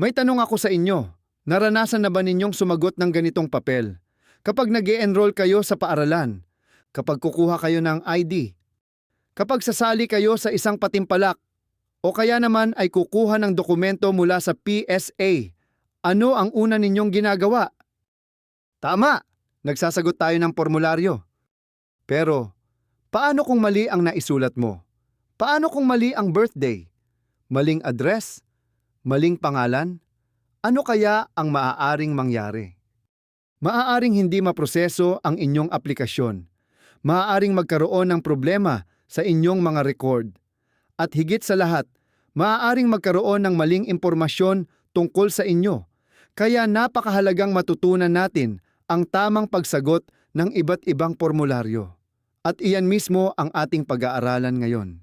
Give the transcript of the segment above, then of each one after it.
May tanong ako sa inyo. Naranasan na ba ninyong sumagot ng ganitong papel? Kapag nag-e-enroll kayo sa paaralan, kapag kukuha kayo ng ID, kapag sasali kayo sa isang patimpalak, o kaya naman ay kukuha ng dokumento mula sa PSA, ano ang una ninyong ginagawa? Tama! Nagsasagot tayo ng formularyo. Pero, paano kung mali ang naisulat mo? Paano kung mali ang birthday? Maling address? Maling pangalan? Ano kaya ang maaaring mangyari? Maaaring hindi maproseso ang inyong aplikasyon. Maaaring magkaroon ng problema sa inyong mga record. At higit sa lahat, maaaring magkaroon ng maling impormasyon tungkol sa inyo. Kaya napakahalagang matutunan natin ang tamang pagsagot ng iba't ibang formularyo. At iyan mismo ang ating pag-aaralan ngayon.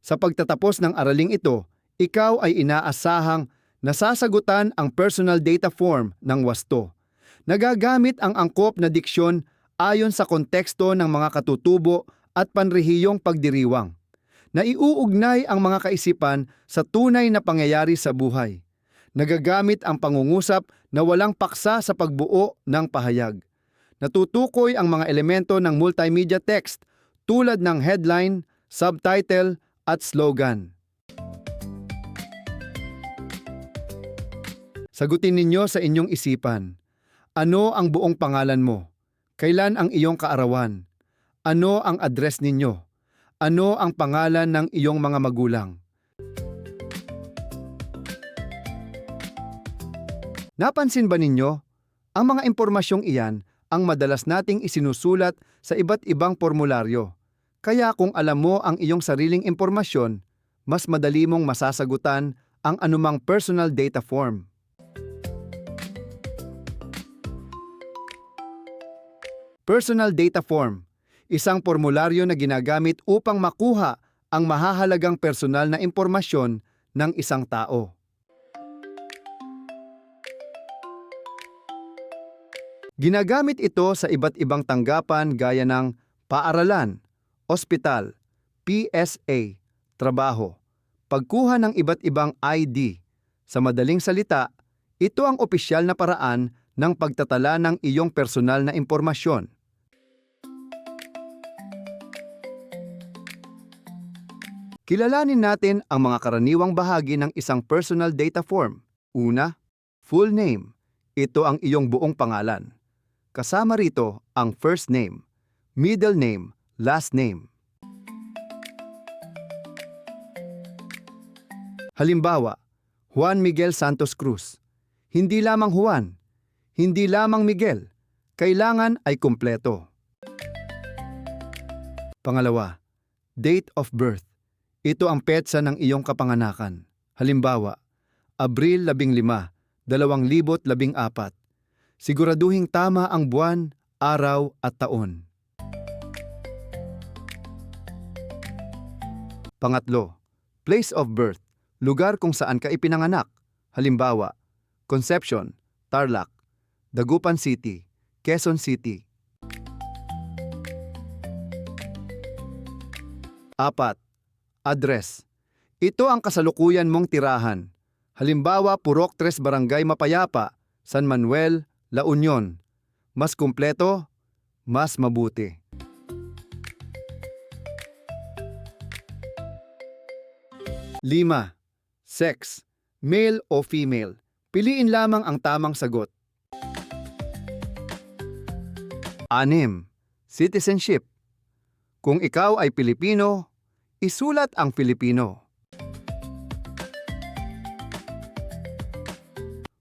Sa pagtatapos ng araling ito, ikaw ay inaasahang nasasagutan ang personal data form ng wasto. Nagagamit ang angkop na diksyon ayon sa konteksto ng mga katutubo at panrehiyong pagdiriwang. Naiuugnay ang mga kaisipan sa tunay na pangyayari sa buhay. Nagagamit ang pangungusap na walang paksa sa pagbuo ng pahayag. Natutukoy ang mga elemento ng multimedia text tulad ng headline, subtitle, at slogan. Sagutin ninyo sa inyong isipan. Ano ang buong pangalan mo? Kailan ang iyong kaarawan? Ano ang address ninyo? Ano ang pangalan ng iyong mga magulang? Napansin ba ninyo? Ang mga impormasyong iyan ang madalas nating isinusulat sa iba't ibang formularyo. Kaya kung alam mo ang iyong sariling impormasyon, mas madali mong masasagutan ang anumang personal data form. Personal data form, isang formularyo na ginagamit upang makuha ang mahahalagang personal na impormasyon ng isang tao. Ginagamit ito sa iba't ibang tanggapan gaya ng paaralan, ospital, PSA, trabaho, pagkuha ng iba't ibang ID. Sa madaling salita, ito ang opisyal na paraan ng pagtatala ng iyong personal na impormasyon. Kilalanin natin ang mga karaniwang bahagi ng isang personal data form. Una, full name. Ito ang iyong buong pangalan. Kasama rito ang first name, middle name, last name. Halimbawa, Juan Miguel Santos Cruz. Hindi lamang Juan, hindi lamang Miguel. Kailangan ay kumpleto. Pangalawa, date of birth. Ito ang petsa ng iyong kapanganakan. Halimbawa, Abril 15, 2014. Siguraduhing tama ang buwan, araw at taon. Pangatlo, place of birth, lugar kung saan ka ipinanganak. Halimbawa, Concepcion, Tarlac, Dagupan City, Quezon City. Apat, address. Ito ang kasalukuyan mong tirahan. Halimbawa, Purok 3 Barangay Mapayapa, San Manuel, La Union. Mas kumpleto, mas mabuti. Lima, sex, male o female. Piliin lamang ang tamang sagot. 6, citizenship. Kung ikaw ay Pilipino, isulat ang Filipino.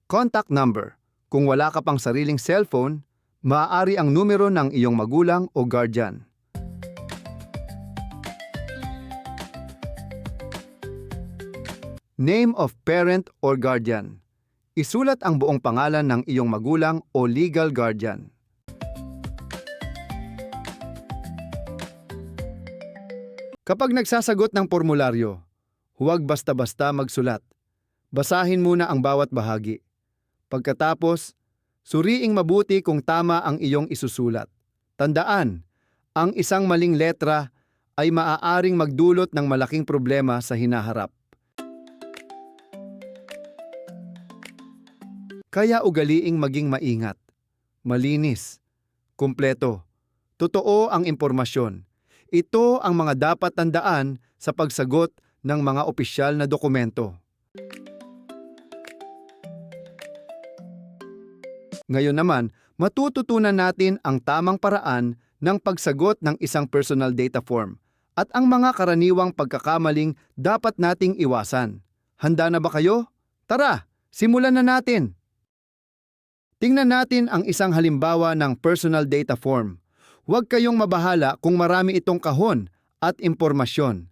Contact number. Kung wala ka pang sariling cellphone, maaari ang numero ng iyong magulang o guardian. Name of parent or guardian. Isulat ang buong pangalan ng iyong magulang o legal guardian. Kapag nagsasagot ng formularyo, huwag basta-basta magsulat. Basahin muna ang bawat bahagi. Pagkatapos, suriing mabuti kung tama ang iyong isusulat. Tandaan, ang isang maling letra ay maaaring magdulot ng malaking problema sa hinaharap. Kaya ugaliing maging maingat, malinis, kumpleto, totoo ang impormasyon. Ito ang mga dapat tandaan sa pagsagot ng mga opisyal na dokumento. Ngayon naman, matututunan natin ang tamang paraan ng pagsagot ng isang personal data form at ang mga karaniwang pagkakamaling dapat nating iwasan. Handa na ba kayo? Tara, simulan na natin! Tingnan natin ang isang halimbawa ng personal data form. Huwag kayong mabahala kung marami itong kahon at impormasyon.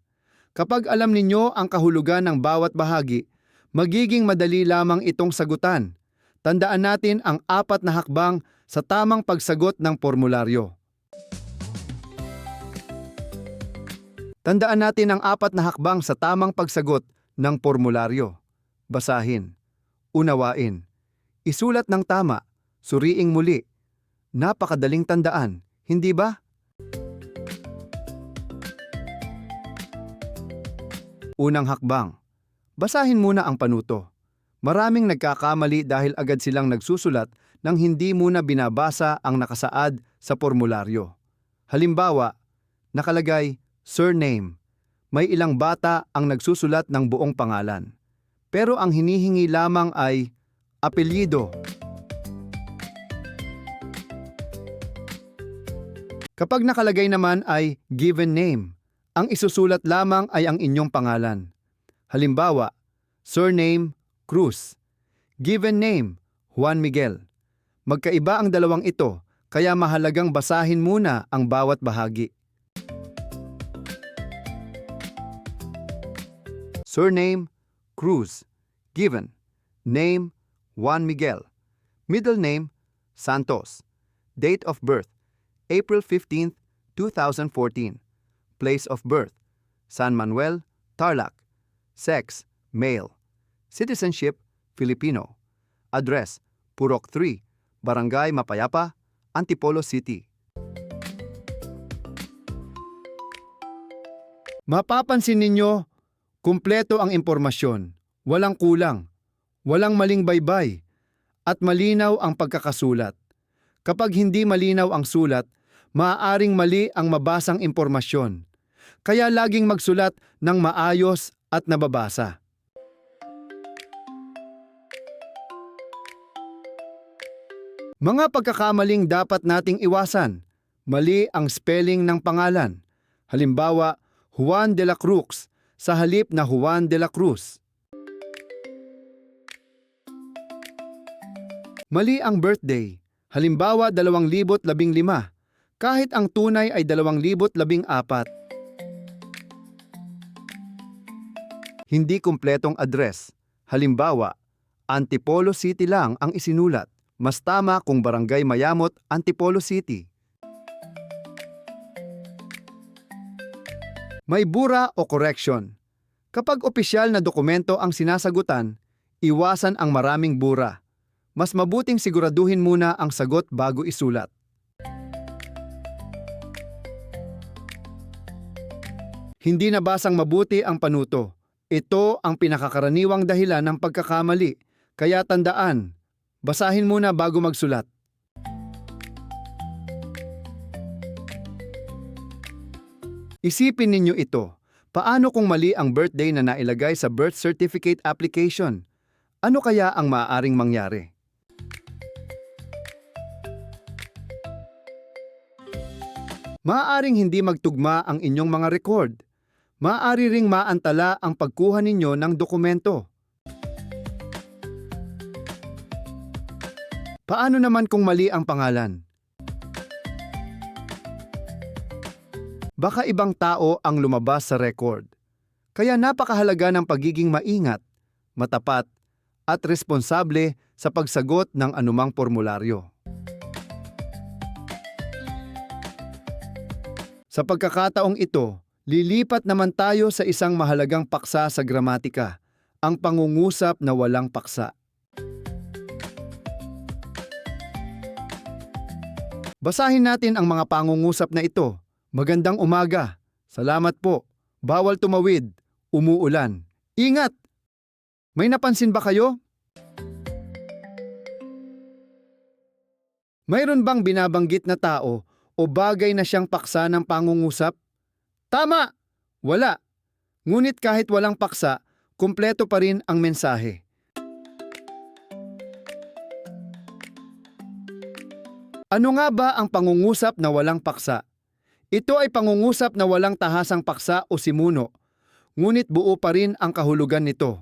Kapag alam ninyo ang kahulugan ng bawat bahagi, magiging madali lamang itong sagutan. Tandaan natin ang 4 na hakbang sa tamang pagsagot ng formularyo. Tandaan natin ang 4 na hakbang sa tamang pagsagot ng formularyo. Basahin, unawain, isulat ng tama, suriing muli. Napakadaling tandaan, hindi ba? Unang hakbang, basahin muna ang panuto. Maraming nagkakamali dahil agad silang nagsusulat nang hindi muna binabasa ang nakasaad sa formularyo. Halimbawa, nakalagay, surname. May ilang bata ang nagsusulat ng buong pangalan. Pero ang hinihingi lamang ay apelyido. Kapag nakalagay naman ay given name, ang isusulat lamang ay ang inyong pangalan. Halimbawa, surname, Cruz. Given name, Juan Miguel. Magkaiba ang dalawang ito, kaya mahalagang basahin muna ang bawat bahagi. Surname, Cruz. Given. Name, Juan Miguel. Middle name, Santos. Date of birth, April 15, 2014. Place of birth, San Manuel, Tarlac. Sex, male. Citizenship, Filipino. Address, Purok 3, Barangay Mapayapa, Antipolo City. Mapapansin ninyo, kumpleto ang impormasyon, walang kulang, walang maling baybay, at malinaw ang pagkakasulat. Kapag hindi malinaw ang sulat, maaaring mali ang mabasang impormasyon. Kaya laging magsulat ng maayos at nababasa. Mga pagkakamaling dapat nating iwasan. Mali ang spelling ng pangalan. Halimbawa, Juan de la Cruz sa halip na Juan de la Cruz. Mali ang birthday. Halimbawa, 2015, kahit ang tunay ay 2014. Hindi kumpletong address. Halimbawa, Antipolo City lang ang isinulat. Mas tama kung Barangay Mayamot, Antipolo City. May bura o correction. Kapag opisyal na dokumento ang sinasagutan, iwasan ang maraming bura. Mas mabuting siguraduhin muna ang sagot bago isulat. Hindi nabasang mabuti ang panuto. Ito ang pinakakaraniwang dahilan ng pagkakamali. Kaya tandaan, basahin muna bago magsulat. Isipin ninyo ito. Paano kung mali ang birthday na nailagay sa birth certificate application? Ano kaya ang maaaring mangyari? Maaaring hindi magtugma ang inyong mga record. Maaari ring maantala ang pagkuha ninyo ng dokumento. Paano naman kung mali ang pangalan? Baka ibang tao ang lumabas sa record. Kaya napakahalaga ng pagiging maingat, matapat, at responsable sa pagsagot ng anumang formularyo. Sa pagkakataong ito, lilipat naman tayo sa isang mahalagang paksa sa gramatika, Ang pangungusap na walang paksa. Basahin natin ang mga pangungusap na ito. Magandang umaga. Salamat po. Bawal tumawid. Umuulan. Ingat! May napansin ba kayo? Mayroon bang binabanggit na tao o bagay na siyang paksa ng pangungusap? Tama! Wala. Ngunit kahit walang paksa, kumpleto pa rin ang mensahe. Ano nga ba ang pangungusap na walang paksa? Ito ay pangungusap na walang tahasang paksa o simuno, ngunit buo pa rin ang kahulugan nito.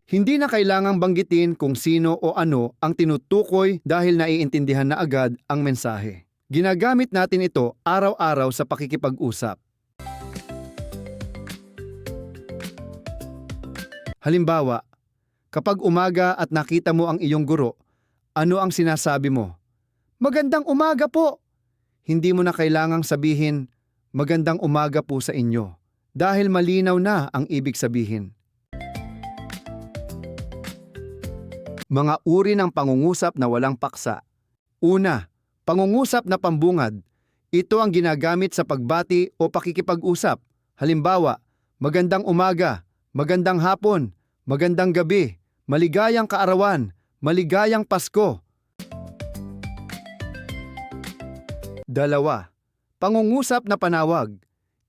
Hindi na kailangang banggitin kung sino o ano ang tinutukoy dahil naiintindihan na agad ang mensahe. Ginagamit natin ito araw-araw sa pakikipag-usap. Halimbawa, kapag umaga at nakita mo ang iyong guro, ano ang sinasabi mo? Magandang umaga po! Hindi mo na kailangang sabihin, magandang umaga po sa inyo, dahil malinaw na ang ibig sabihin. Mga uri ng pangungusap na walang paksa. Una, pangungusap na pambungad. Ito ang ginagamit sa pagbati o pakikipag-usap. Halimbawa, magandang umaga, magandang hapon, magandang gabi, maligayang kaarawan, maligayang Pasko. Dalawa, pangungusap na panawag.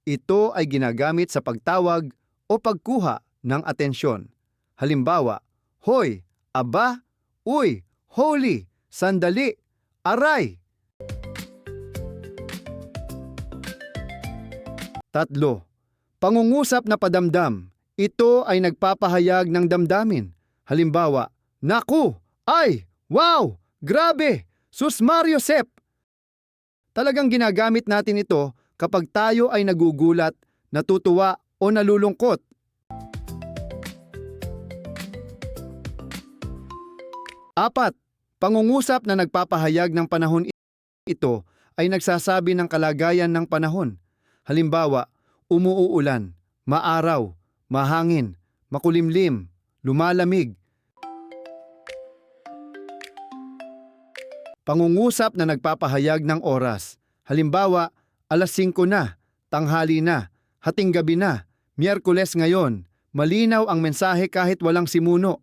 Ito ay ginagamit sa pagtawag o pagkuha ng atensyon. Halimbawa, hoy, aba, uy, holy, sandali, aray. Tatlo, pangungusap na padamdam. Ito ay nagpapahayag ng damdamin. Halimbawa, naku, ay, wow, grabe, sus Mario Sep. Talagang ginagamit natin ito kapag tayo ay nagugulat, natutuwa o nalulungkot. Apat, pangungusap na nagpapahayag ng panahon. Ito ay nagsasabi ng kalagayan ng panahon. Halimbawa, umuulan, maaraw, mahangin, makulimlim, lumalamig. Pangungusap na nagpapahayag ng oras. Halimbawa, alas 5 na, tanghali na, hating gabi na, Miyerkules ngayon. Malinaw ang mensahe kahit walang simuno.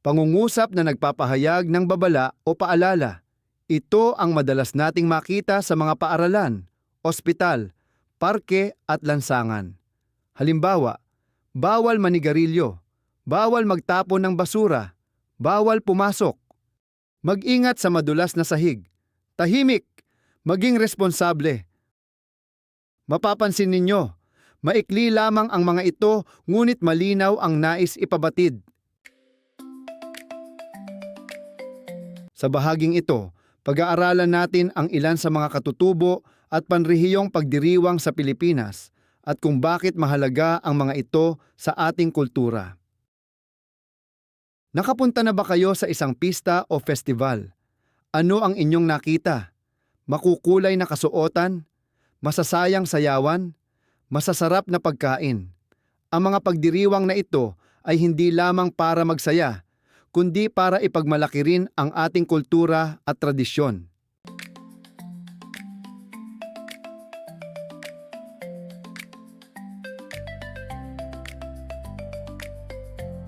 Pangungusap na nagpapahayag ng babala o paalala. Ito ang madalas nating makita sa mga paaralan, ospital, parke at lansangan. Halimbawa, bawal manigarilyo, bawal magtapon ng basura, bawal pumasok. Mag-ingat sa madulas na sahig. Tahimik, maging responsable. Mapapansin ninyo, maikli lamang ang mga ito ngunit malinaw ang nais ipabatid. Sa bahaging ito, pag-aaralan natin ang ilan sa mga katutubo at panrehiyong pagdiriwang sa Pilipinas at kung bakit mahalaga ang mga ito sa ating kultura. Nakapunta na ba kayo sa isang pista o festival? Ano ang inyong nakita? Makukulay na kasuotan? Masasayang sayawan? Masasarap na pagkain? Ang mga pagdiriwang na ito ay hindi lamang para magsaya, kundi para ipagmalaki rin ang ating kultura at tradisyon.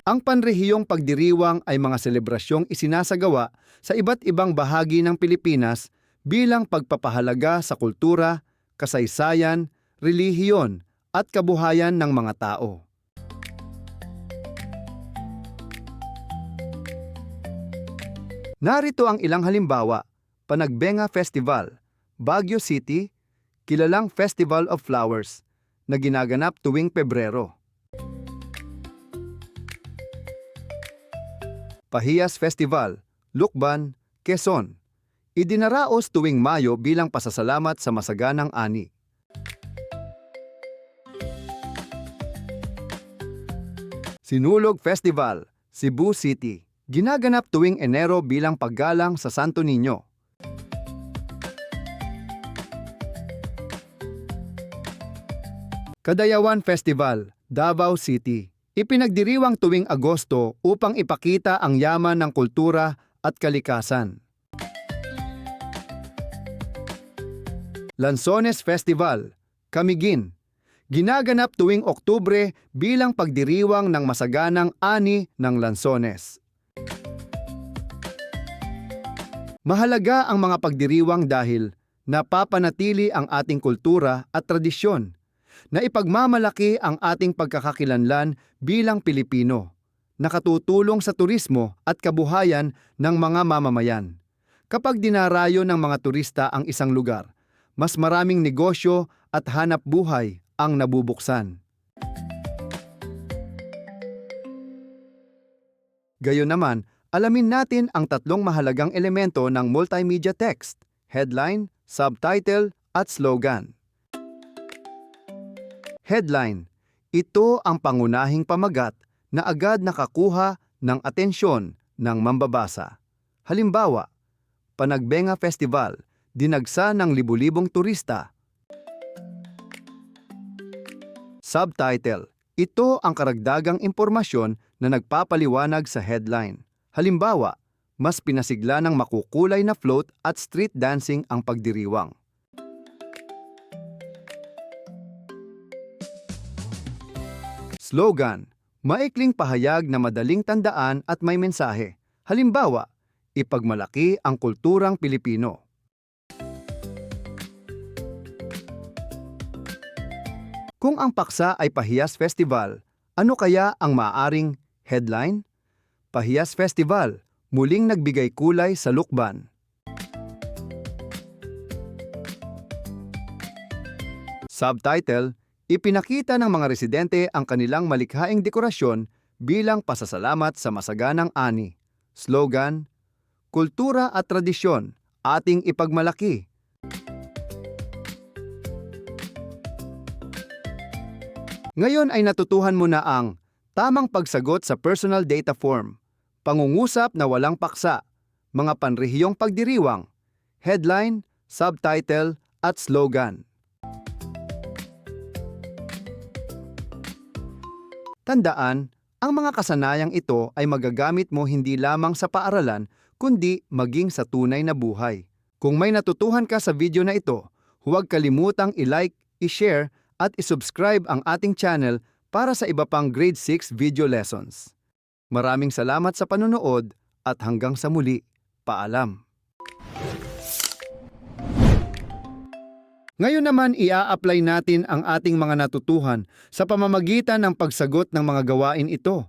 Ang panrehiyong pagdiriwang ay mga selebrasyong isinasagawa sa iba't ibang bahagi ng Pilipinas bilang pagpapahalaga sa kultura, kasaysayan, relihiyon at kabuhayan ng mga tao. Narito ang ilang halimbawa: Panagbenga Festival, Baguio City, kilalang Festival of Flowers, na ginaganap tuwing Pebrero. Pahiyas Festival, Lukban, Quezon, idinaraos tuwing Mayo bilang pasasalamat sa masaganang ani. Sinulog Festival, Cebu City, ginaganap tuwing Enero bilang paggalang sa Santo Niño. Kadayawan Festival, Davao City. Ipinagdiriwang tuwing Agosto upang ipakita ang yaman ng kultura at kalikasan. Lanzones Festival, Camiguin. Ginaganap tuwing Oktubre bilang pagdiriwang ng masaganang ani ng lansones. Mahalaga ang mga pagdiriwang dahil napapanatili ang ating kultura at tradisyon, na ipagmamalaki ang ating pagkakakilanlan bilang Pilipino, nakatutulong sa turismo at kabuhayan ng mga mamamayan. Kapag dinarayo ng mga turista ang isang lugar, mas maraming negosyo at hanap buhay ang nabubuksan. Gayunnaman, alamin natin ang tatlong mahalagang elemento ng multimedia text: headline, subtitle, at slogan. Headline. Ito ang pangunahing pamagat na agad nakakuha ng atensyon ng mambabasa. Halimbawa, Panagbenga Festival, dinagsa ng libu-libong turista. Subtitle. Ito ang karagdagang impormasyon na nagpapaliwanag sa headline. Halimbawa, mas pinasigla ng makukulay na float at street dancing ang pagdiriwang. Slogan. Maikling pahayag na madaling tandaan at may mensahe. Halimbawa, ipagmalaki ang kulturang Pilipino. Kung ang paksa ay Pahiyas Festival, ano kaya ang maaaring headline? Pahiyas Festival, muling nagbigay kulay sa Lukban. Subtitle, ipinakita ng mga residente ang kanilang malikhaing dekorasyon bilang pasasalamat sa masaganang ani. Slogan, kultura at tradisyon, ating ipagmalaki. Ngayon ay natutuhan mo na ang tamang pagsagot sa personal data form, pangungusap na walang paksa, mga panrehiyong pagdiriwang, headline, subtitle, at slogan. Tandaan, ang mga kasanayang ito ay magagamit mo hindi lamang sa paaralan, kundi maging sa tunay na buhay. Kung may natutuhan ka sa video na ito, huwag kalimutang i-like, i-share, at isubscribe ang ating channel para sa iba pang Grade 6 video lessons. Maraming salamat sa panonood at hanggang sa muli, paalam. Ngayon naman ia-apply natin ang ating mga natutuhan sa pamamagitan ng pagsagot ng mga gawain ito.